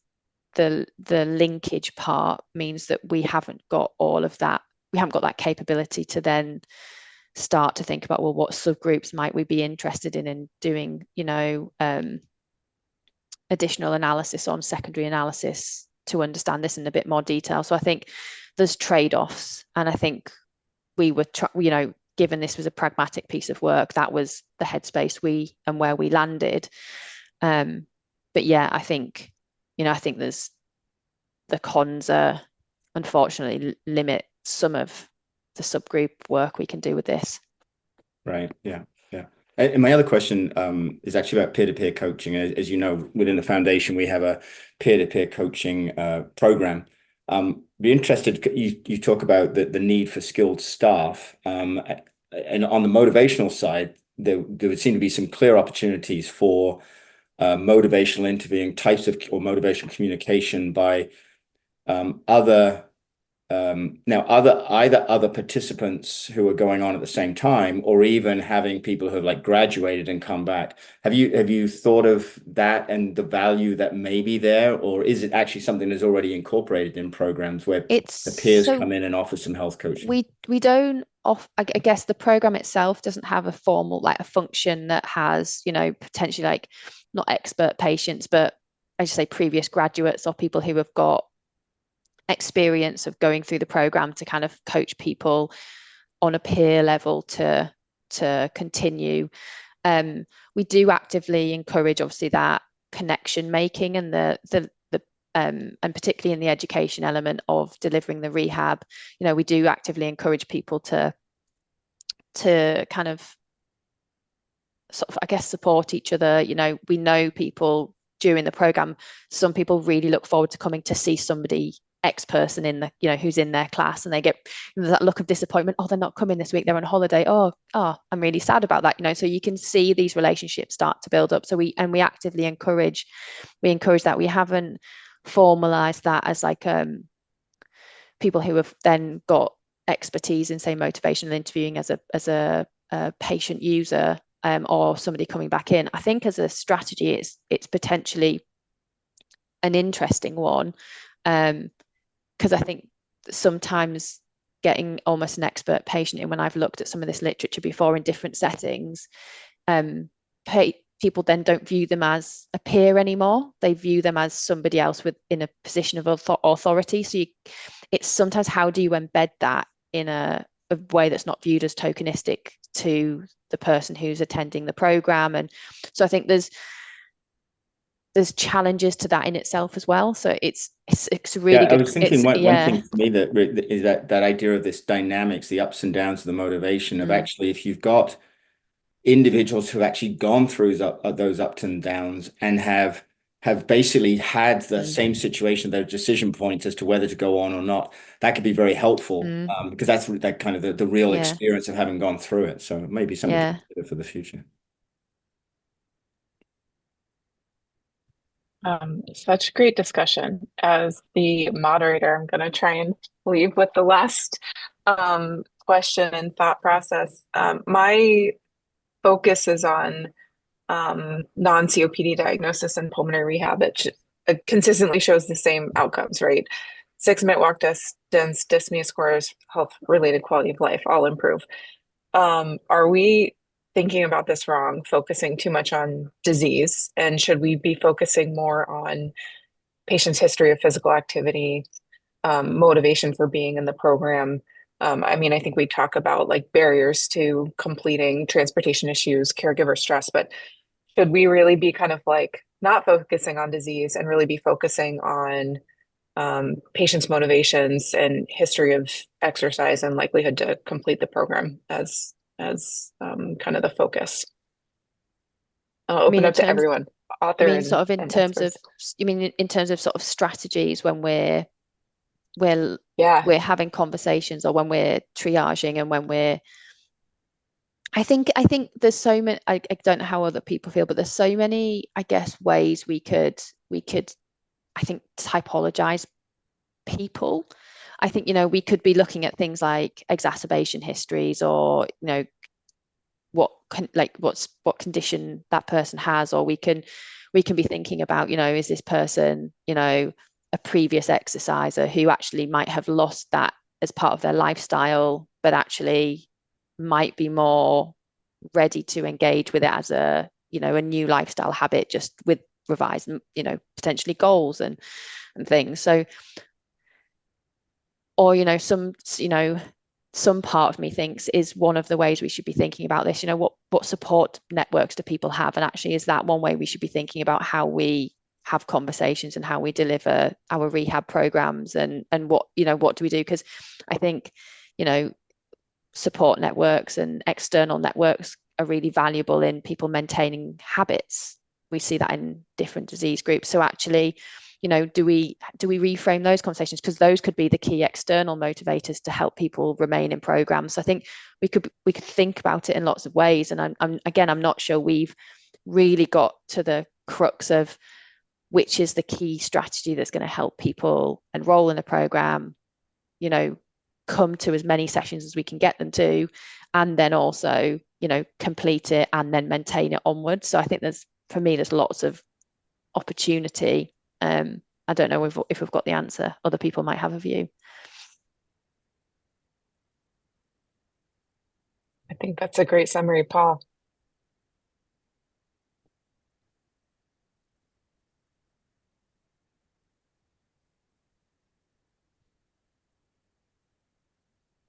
the linkage part means that we haven't got all of that. We haven't got that capability to then start to think about, well, what subgroups might we be interested in doing, additional analysis on, secondary analysis to understand this in a bit more detail. So I think there's trade-offs, and I think we were, given this was a pragmatic piece of work, that was the headspace and where we landed. But yeah, I think there's the cons are unfortunately limit some of the subgroup work we can do with this. Right. Yeah. And my other question is actually about peer-to-peer coaching. As you know, within the foundation, we have a peer-to-peer coaching program. Be interested, you talk about the need for skilled staff. And on the motivational side, there would seem to be some clear opportunities for motivational interviewing types of, or motivational communication by either other participants who are going on at the same time, or even having people who have graduated and come back. Have you thought of that and the value that may be there, or is it actually something that's already incorporated in programs where the peers come in and offer some health coaching? We don't I guess the program itself doesn't have a formal a function that has potentially not expert patients, but I just say previous graduates or people who have got experience of going through the program to kind of coach people on a peer level to continue. We do actively encourage obviously that connection making and and particularly in the education element of delivering the rehab. We do actively encourage people to kind of sort of, I guess, support each other. We know people during the program, some people really look forward to coming to see somebody X person in the, who's in their class, and they get that look of disappointment. Oh, they're not coming this week, they're on holiday. Oh, I'm really sad about that. So you can see these relationships start to build up. So we actively encourage that. We haven't formalized that as people who have then got expertise in, say, motivational interviewing as a patient user, or somebody coming back in. I think as a strategy, it's potentially an interesting one, because I think sometimes getting almost an expert patient in, when I've looked at some of this literature before in different settings, people then don't view them as a peer anymore. They view them as somebody else in a position of authority. So it's sometimes, how do you embed that in a way that's not viewed as tokenistic to the person who's attending the program? And so I think there's challenges to that in itself as well. So it's really good. I was thinking one thing for me that is that idea of this dynamics, the ups and downs of the motivation of actually, if you've got individuals who have actually gone through those ups and downs and have basically had the same situation, their decision point as to whether to go on or not, that could be very helpful, because that's that kind of the real experience of having gone through it. So maybe something to consider for the future. Such great discussion. As the moderator, I'm going to try and leave with the last question and thought process. My focus is on non-COPD diagnosis and pulmonary rehab. It consistently shows the same outcomes, right? 6-minute walk distance, dyspnea scores, health-related quality of life, all improve. Are we thinking about this wrong, focusing too much on disease? And should we be focusing more on patient's history of physical activity, motivation for being in the program? I mean, I think we talk about like barriers to completing, transportation issues, caregiver stress, but should we really be kind of like not focusing on disease and really be focusing on patients' motivations and history of exercise and likelihood to complete the program as kind of the focus? I'll open up to everyone. Author, I mean, sort of in terms of, you mean in terms of sort of strategies when we're having conversations, or when we're triaging, and when we're, I think there's so many, I don't know how other people feel, but there's so many, I guess, ways we could I think typologize people. I think, we could be looking at things like exacerbation histories, or what condition that person has, or we can be thinking about, is this person a previous exerciser who actually might have lost that as part of their lifestyle, but actually might be more ready to engage with it as a new lifestyle habit, just with revised potentially goals and things. So, or some part of me thinks, is one of the ways we should be thinking about this, what support networks do people have, and actually is that one way we should be thinking about how we have conversations and how we deliver our rehab programs, and what do we do? Because I think support networks and external networks are really valuable in people maintaining habits. We see that in different disease groups. So actually, do we reframe those conversations, because those could be the key external motivators to help people remain in programs. So I think we could think about it in lots of ways. And I'm not sure we've really got to the crux of which is the key strategy that's going to help people enroll in a program, come to as many sessions as we can get them to, and then also, complete it and then maintain it onwards. So I think there's lots of opportunity. I don't know if we've got the answer. Other people might have a view. I think that's a great summary, Paul.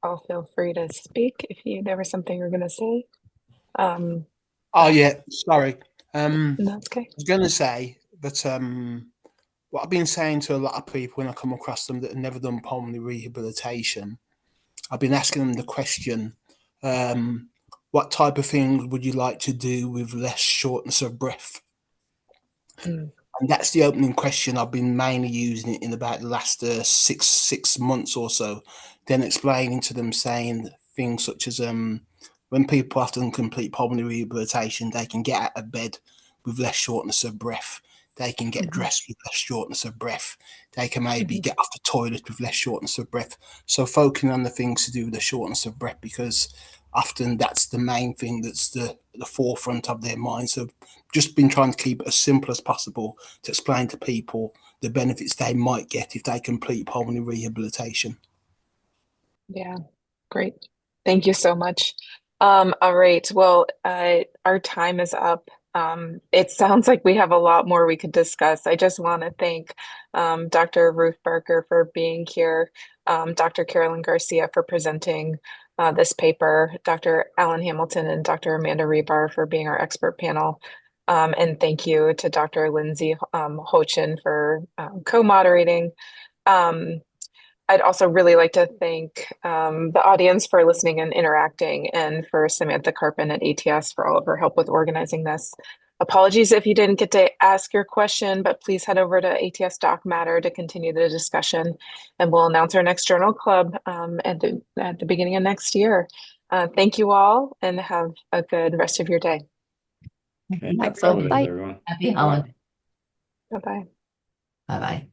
Paul, feel free to speak if there was something you're going to say. Yeah, sorry. That's okay. I was going to say that what I've been saying to a lot of people when I come across them that have never done pulmonary rehabilitation, I've been asking them the question, what type of things would you like to do with less shortness of breath? And that's the opening question I've been mainly using it in about the last 6 months or so, then explaining to them, saying things such as when people often complete pulmonary rehabilitation, they can get out of bed with less shortness of breath. They can get dressed with less shortness of breath. They can maybe get off the toilet with less shortness of breath. So focusing on the things to do with the shortness of breath, because often that's the main thing that's the forefront of their mind. So just been trying to keep it as simple as possible to explain to people the benefits they might get if they complete pulmonary rehabilitation. Yeah, great. Thank you so much. All right. Well, our time is up. It sounds like we have a lot more we could discuss. I just want to thank Dr. Ruth Barker for being here, Dr. Carolyn Garcia for presenting this paper, Dr. Alan Hamilton and Dr. Amanda Rebar for being our expert panel. And thank you to Dr. Linzy Houchen for co-moderating. I'd also really like to thank the audience for listening and interacting, and for Samantha Carpin at ATS for all of her help with organizing this. Apologies if you didn't get to ask your question, but please head over to ATS Doc Matter to continue the discussion, and we'll announce our next journal club at the beginning of next year. Thank you all, and have a good rest of your day. Okay, Thanks happy all. holidays, Bye. everyone. Happy holiday. Bye-bye. Bye-bye.